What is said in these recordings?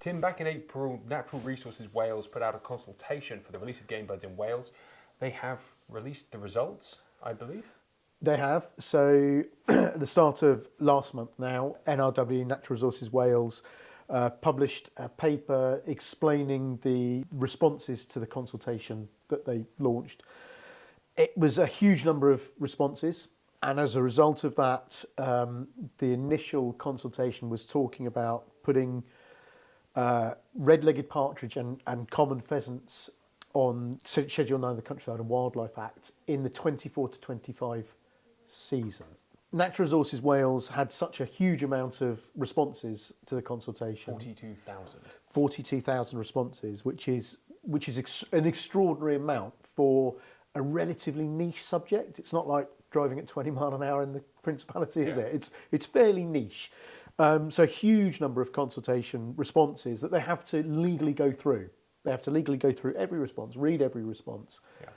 Tim, back in April, Natural Resources Wales put out a consultation for the release of game birds in Wales. They have released the results, I believe. They have. So at the start of last month now, NRW, Natural Resources Wales, published a paper explaining the responses to the consultation that they launched. It was a huge number of responses, and as a result of that, the initial consultation was talking about putting red-legged partridge and common pheasants on Schedule 9 of the Countryside and Wildlife Act in the 24 to 25 season. Natural Resources Wales had such a huge amount of responses to the consultation. 42,000. 42,000 responses, which is an extraordinary amount for a relatively niche subject. It's not like driving at 20 mile an hour in the Principality, is it? It's fairly niche. So a huge number of consultation responses that they have to legally go through. They have to legally go through every response, read every response. Yeah.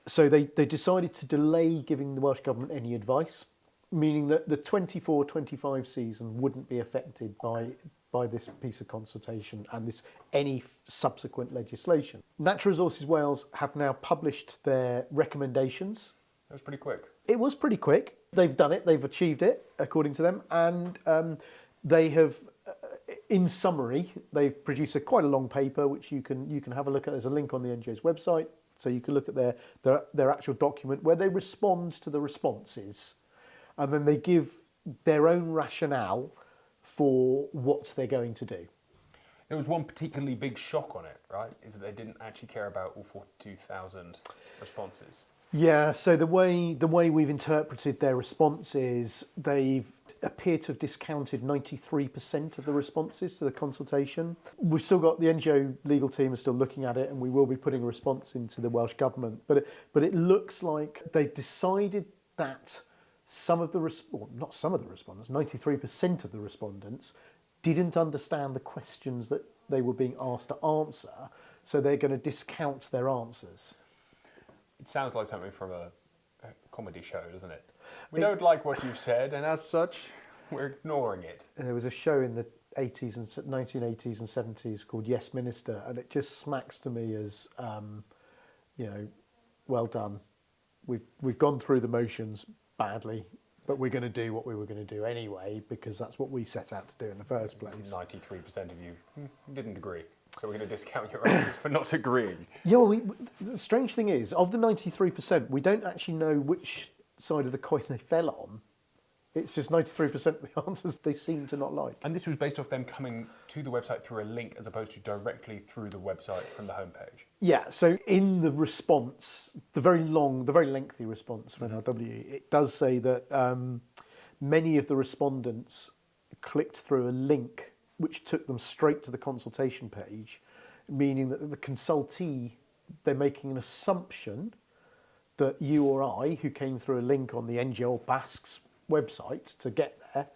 So they decided to delay giving the Welsh Government any advice, meaning that the 24-25 season wouldn't be affected by this piece of consultation and any subsequent legislation. Natural Resources Wales have now published their recommendations. That was pretty quick. It was pretty quick. They've done it. They've achieved it, according to them. And they have, in summary, they've produced quite a long paper, which you can have a look at. There's a link on the NGO's website. So you can look at their actual document where they respond to the responses. And then they give their own rationale for what they're going to do. There was one particularly big shock on it, right? Is that they didn't actually care about all 42,000 responses. Yeah, so the way we've interpreted their responses, they've appear to have discounted 93% of the responses to the consultation. We've still got the NGO legal team is still looking at it, and we will be putting a response into the Welsh Government. But it looks like they've decided that not some of the respondents, 93% of the respondents didn't understand the questions that they were being asked to answer, so they're going to discount their answers. It sounds like something from a comedy show, doesn't it? We don't like what you've said, and as such, we're ignoring it. There was a show in the 1980s and 70s called Yes Minister, and it just smacks to me as, well done. We've gone through the motions badly, but we're going to do what we were going to do anyway, because that's what we set out to do in the first place. 93% of you didn't agree. So we're going to discount your answers for not agreeing. Yeah, well, the strange thing is, of the 93%, we don't actually know which side of the coin they fell on. It's just 93% of the answers they seem to not like. And this was based off them coming to the website through a link as opposed to directly through the website from the homepage. Yeah, so in the response, the very lengthy response from NRW, it does say that many of the respondents clicked through a link which took them straight to the consultation page, meaning that the consultee, they're making an assumption that you or I, who came through a link on the NGO Basque's website to get there,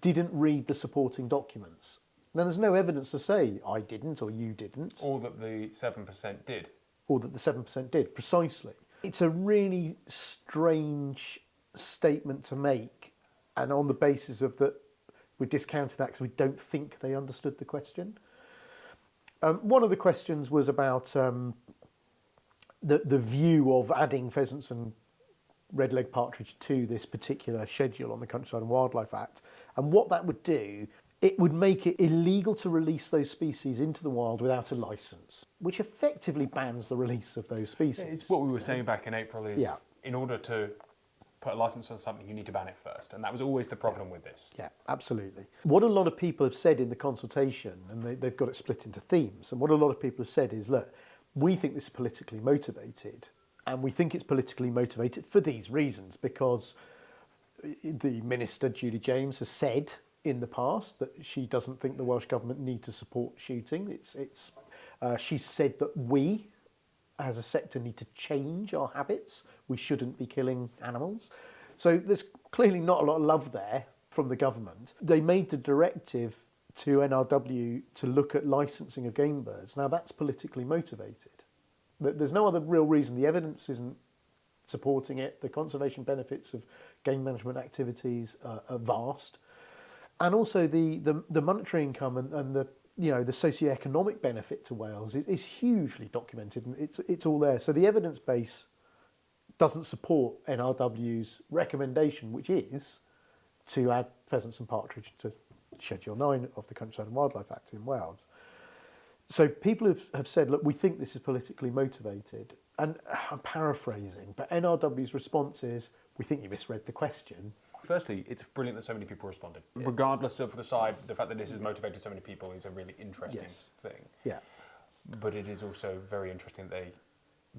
didn't read the supporting documents. Now, there's no evidence to say I didn't or you didn't. Or that the 7% did. Or that the 7% did, precisely. It's a really strange statement to make, and on the basis of that, we're discounting that because we don't think they understood the question. One of the questions was about the view of adding pheasants and red-legged partridge to this particular schedule on the Countryside and Wildlife Act. And what that would do, it would make it illegal to release those species into the wild without a licence, which effectively bans the release of those species. It's what we were saying back in April is, in order to put a licence on something, you need to ban it first. And that was always the problem with this. Yeah, absolutely. What a lot of people have said in the consultation, and they've got it split into themes, and what a lot of people have said is, look, we think this is politically motivated, and we think it's politically motivated for these reasons, because the Minister, Julie James, has said in the past that she doesn't think the Welsh Government need to support shooting. She said that we, as a sector, need to change our habits. We shouldn't be killing animals. So there's clearly not a lot of love there from the government. They made the directive to NRW to look at licensing of game birds. Now, that's politically motivated. There's no other real reason. The evidence isn't supporting it. The conservation benefits of game management activities are vast. And also the monetary income and the socioeconomic benefit to Wales is hugely documented, and it's all there. So the evidence base doesn't support NRW's recommendation, which is to add pheasants and partridge to Schedule 9 of the Countryside and Wildlife Act in Wales. So people have said, look, we think this is politically motivated. And I'm paraphrasing, but NRW's response is, we think you misread the question. Firstly, it's brilliant that so many people responded. Yeah. Regardless of the fact that this has motivated so many people is a really interesting thing. Yeah. But it is also very interesting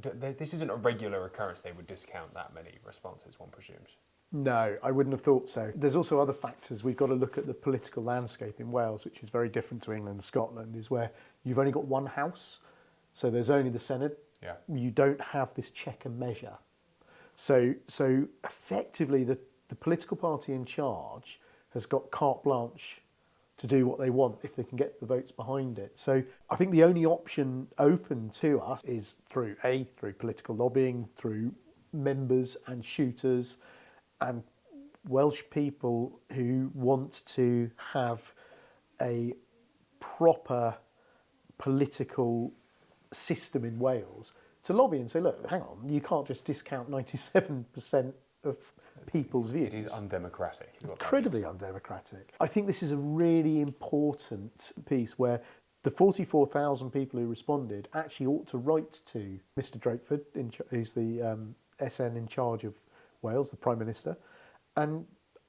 that this isn't a regular occurrence. They would discount that many responses, one presumes. No, I wouldn't have thought so. There's also other factors. We've got to look at the political landscape in Wales, which is very different to England and Scotland, is where you've only got one house. So there's only the Senate. Yeah. You don't have this check and measure. So effectively, the political party in charge has got carte blanche to do what they want if they can get the votes behind it. So I think the only option open to us is through political lobbying, through members and shooters and Welsh people who want to have a proper political system in Wales to lobby and say, look, hang on, you can't just discount 97% of people's views. It is undemocratic. Incredibly undemocratic. I think this is a really important piece where the 44,000 people who responded actually ought to write to Mr Drakeford, who's the SN in charge of Wales, the Prime Minister, and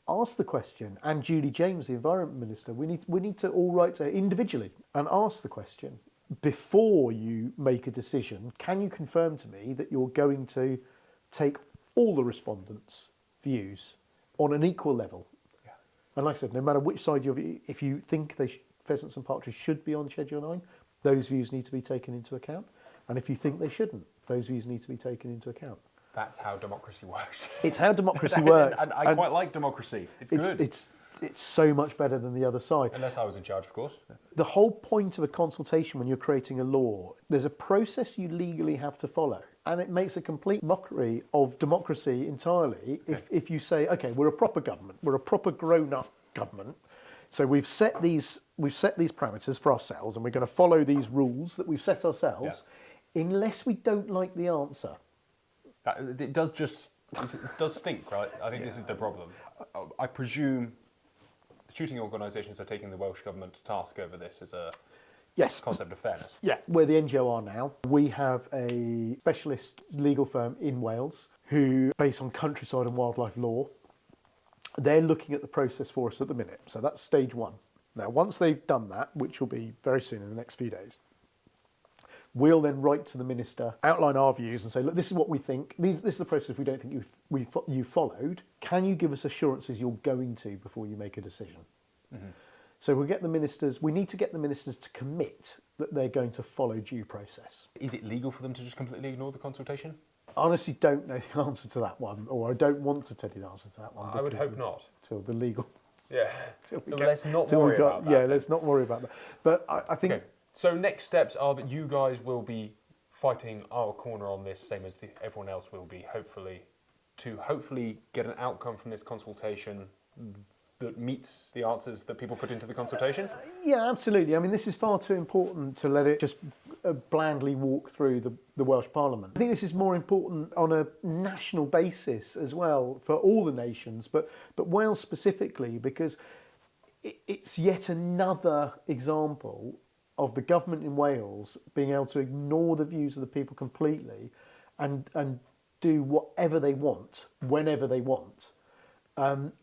ask the question, and Julie James, the Environment Minister, we need to all write to her individually and ask the question, before you make a decision, can you confirm to me that you're going to take all the respondents' views on an equal level? Yeah. And like I said, no matter which side if you think pheasants and partridge should be on Schedule 9, those views need to be taken into account. And if you think they shouldn't, those views need to be taken into account. That's how democracy works. It's how democracy works. And I quite like democracy. It's good. It's so much better than the other side. Unless I was in charge, of course. The whole point of a consultation when you're creating a law, there's a process you legally have to follow. And it makes a complete mockery of democracy entirely if you say, OK, we're a proper government. We're a proper grown-up government. So we've set these parameters for ourselves and we're going to follow these rules that we've set ourselves unless we don't like the answer. It does stink, right? I think this is the problem. I presume the shooting organisations are taking the Welsh Government to task over this as a concept of fairness. Yeah, where the NGO are now. We have a specialist legal firm in Wales who, based on countryside and wildlife law, they're looking at the process for us at the minute. So that's stage one. Now, once they've done that, which will be very soon in the next few days, we'll then write to the Minister, outline our views and say, look, this is what we think. This is the process we don't think you followed. Can you give us assurances you're going to before you make a decision? Mm-hmm. So we'll get the ministers, we need to get the ministers to commit that they're going to follow due process. Is it legal for them to just completely ignore the consultation? I honestly don't know the answer to that one, or I don't want to tell you the answer to that one. I would hope not. Till the legal... Yeah. Let's not worry about that. Yeah, let's not worry about that. But I think... Okay. So next steps are that you guys will be fighting our corner on this, same as everyone else will be, to hopefully get an outcome from this consultation that meets the answers that people put into the consultation? Yeah, absolutely. I mean, this is far too important to let it just blandly walk through the Welsh Parliament. I think this is more important on a national basis as well for all the nations, but Wales specifically, because it's yet another example of the government in Wales being able to ignore the views of the people completely and do whatever they want, whenever they want,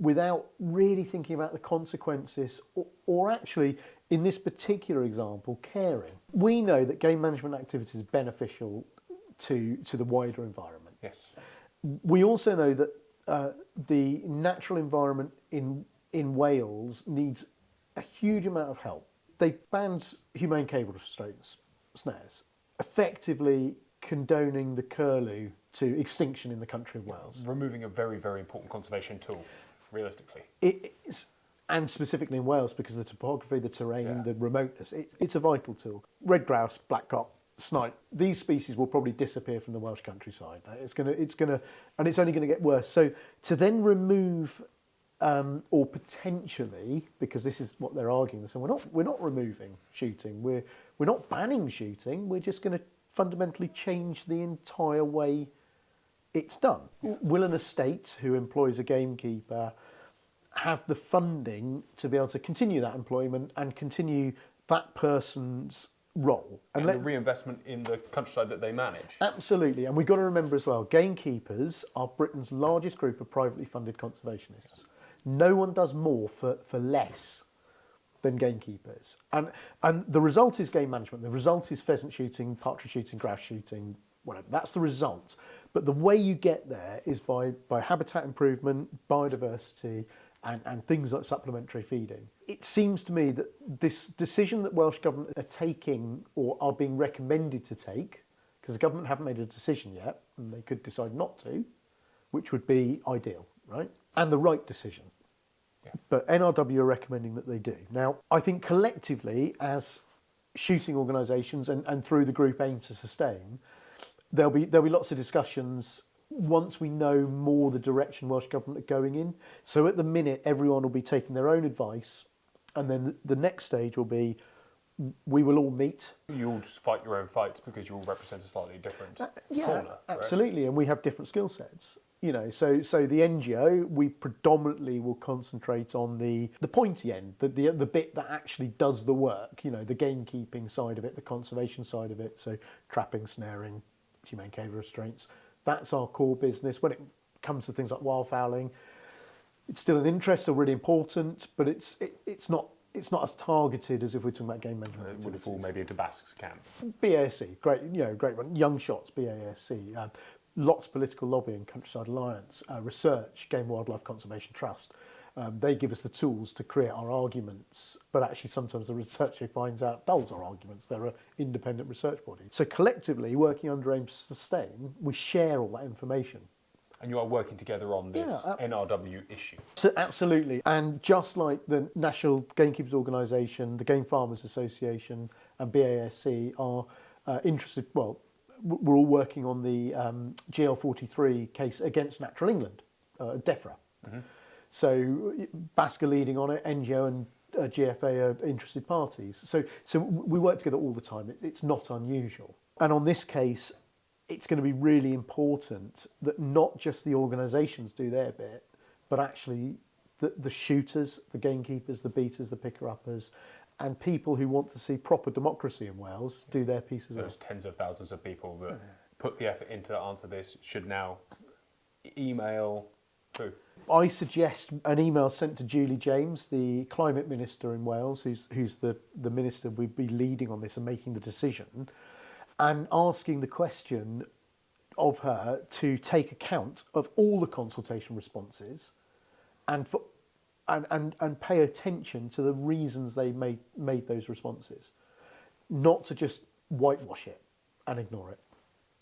without really thinking about the consequences or actually, in this particular example, caring. We know that game management activity is beneficial to the wider environment. Yes. We also know that the natural environment in Wales needs a huge amount of help. They banned humane cable restraints, snares, effectively condoning the curlew to extinction in the country of Wales. Removing a very, very important conservation tool, realistically. It is, and specifically in Wales, because of the topography, the terrain, the remoteness, it's a vital tool. Red grouse, blackcock, snipe, these species will probably disappear from the Welsh countryside. It's gonna, and it's only going to get worse. So to then remove or potentially, because this is what they're arguing, so we're not removing shooting, we're not banning shooting, we're just going to fundamentally change the entire way it's done. Will an estate who employs a gamekeeper have the funding to be able to continue that employment and continue that person's role? And the reinvestment in the countryside that they manage. Absolutely. And we've got to remember as well, gamekeepers are Britain's largest group of privately funded conservationists. No one does more for less than gamekeepers. And the result is game management. The result is pheasant shooting, partridge shooting, grouse shooting, whatever. That's the result. But the way you get there is by habitat improvement, biodiversity, and things like supplementary feeding. It seems to me that this decision that Welsh Government are taking or are being recommended to take, because the government haven't made a decision yet, and they could decide not to, which would be ideal, right? And the right decision. Yeah. But NRW are recommending that they do. Now, I think collectively, as shooting organisations and through the group aim to sustain, there'll be lots of discussions once we know more the direction Welsh Government are going in. So at the minute, everyone will be taking their own advice, and then the next stage will be we will all meet. You all just fight your own fights because you all represent a slightly different fauna. Absolutely, right? And we have different skill sets. You know, so the NGO, we predominantly will concentrate on the pointy end, the bit that actually does the work. You know, the gamekeeping side of it, the conservation side of it. So trapping, snaring, humane cave restraints. That's our core business. When it comes to things like wildfowling, it's still an interest, still really important, but it's not as targeted as if we're talking about game management. It would fall maybe into Basque's camp. BASC, great one. Young Shots, BASC. Lots of political lobbying, Countryside Alliance, research, Game Wildlife Conservation Trust. They give us the tools to create our arguments, but actually sometimes the researcher finds out dulls our arguments. They're an independent research body. So collectively, working under AIM to Sustain, we share all that information. And you are working together on this NRW issue. So absolutely. And just like the National Gamekeepers Organisation, the Game Farmers Association and BASC are interested, well, we're all working on the GL43 case against Natural England, DEFRA. Mm-hmm. So Basque are leading on it, NGO and GFA are interested parties. So we work together all the time. It's not unusual. And on this case, it's going to be really important that not just the organisations do their bit, but actually the shooters, the gamekeepers, the beaters, the picker-uppers, and people who want to see proper democracy in Wales do their piece as well. Those tens of thousands of people that put the effort into to answer this should now email who? I suggest an email sent to Julie James, the Climate Minister in Wales, who's the minister we'd be leading on this and making the decision, and asking the question of her to take account of all the consultation responses and pay attention to the reasons they made those responses, not to just whitewash it and ignore it.